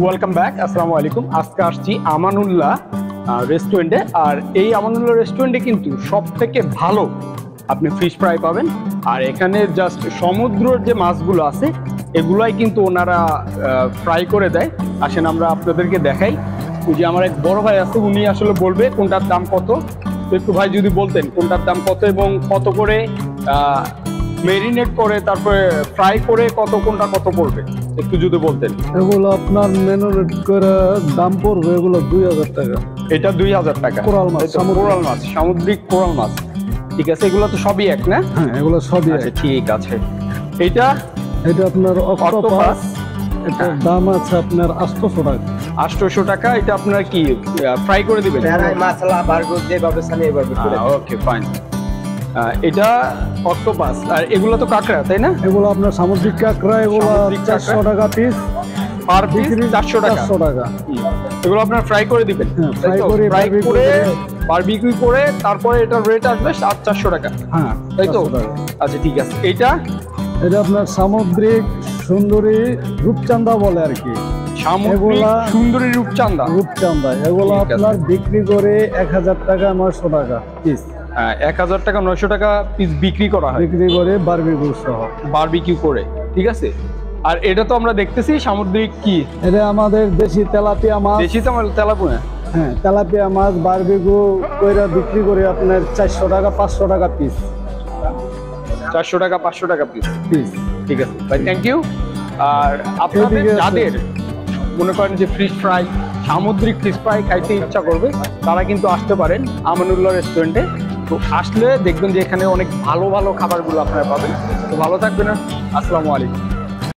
Welcome back. আসসালামু আলাইকুম। আজকে আসছি আমানুল্লাহ রেস্টুরেন্টে। আর এই আমানুল্লাহ রেস্টুরেন্টে কিন্তু সব থেকে ভালো আপনি ফিশ ফ্রাই পাবেন। আর এখানে জাস্ট সমুদ্রের যে মাছগুলো আছে এগুলাই কিন্তু ওনারা ফ্রাই করে দেয়। আসেন আমরা আপনাদেরকে দেখাই। ওই যে আমার এক বড় ভাই আছে, উনি আসলে বলবে কোনটার দাম কত। তো একটু ভাই যদি বলতেন কোনটার দাম কত এবং কত করে মেরিনেট করে তারপরে ফ্রাই করে কোনটা কত পড়বে একটু যদি বলতেন। এগুলো আপনার মেনুরেট করে দাম পড়বে এগুলো 2000 টাকা। এটা 2000 টাকা। কোরাল মাছ, কোরাল মাছ, সামুদ্রিক কোরাল মাছ। ঠিক আছে, এগুলো তো সবই এক না? হ্যাঁ, এগুলো সবই আচ্ছা ঠিক আছে। এটা আপনার অক্টোপাস। এটার দাম আছে আপনার 800 টাকা। 800 টাকা। এটা আপনার কি ফ্রাই করে দিবেন? মশলা বার্গার যেভাবে সানি এভাবে করে। Okay fine. এটা অক্টোপাস। আর এগুলো তো কাঁকড়া, তাই না? এগুলো আপনার সামুদ্রিক কাঁকড়া, এগুলো সামুদ্রিক 400 টাকা পিস। পার পিস 400 টাকা। 400 টাকা। এগুলো আপনার ফ্রাই করে দিবেন? হ্যাঁ, ফ্রাই করে বারবিকিউ করে তারপরে এটার রেট আসবে 400 টাকা। হ্যাঁ, তাই তো? 400 টাকা। আচ্ছা ঠিক আছে। এটা আপনার সামুদ্রিক সুন্দরী রূপচাঁদা বলে আর কি। সামুদ্রিক সুন্দরী রূপচাঁদা। রূপচাঁদা এগুলো ঠিক আছে। আপনার বিক্রি করে 1000 টাকা 900 টাকা পিস। 1000 টাকা 900 টাকা পিস বিক্রি করা হয়, বিক্রি করে বারবিকিউ সহ, বারবিকিউ করে। ঠিক আছে। আর এটা তো আমরা দেখতেছি সামুদ্রিক কি, এটা আমাদের দেশি তেলাপিয়া মাছ। দেশি তো আমার তেলাপুয়া। হ্যাঁ, তেলাপিয়া মাছ বারবিকিউ কইরা বিক্রি করে আপনার 400 টাকা 500 টাকা পিস। 400 টাকা 500 টাকা পিস। ঠিক আছে ভাই, থ্যাংক ইউ। আর আপনাদের এদিকে আছে। যাদের মনে করেন যে ফিশ ফ্রাই, সামুদ্রিক ফিশ ফ্রাই খাইতে ইচ্ছা করবে তারা কিন্তু আসতে পারেন আমানুল্লাহ রেস্টুরেন্টে। তো আসলে দেখবেন যে এখানে অনেক ভালো ভালো খাবারগুলো আপনারা পাবেন। তো ভালো থাকবেন। আসসালামু আলাইকুম।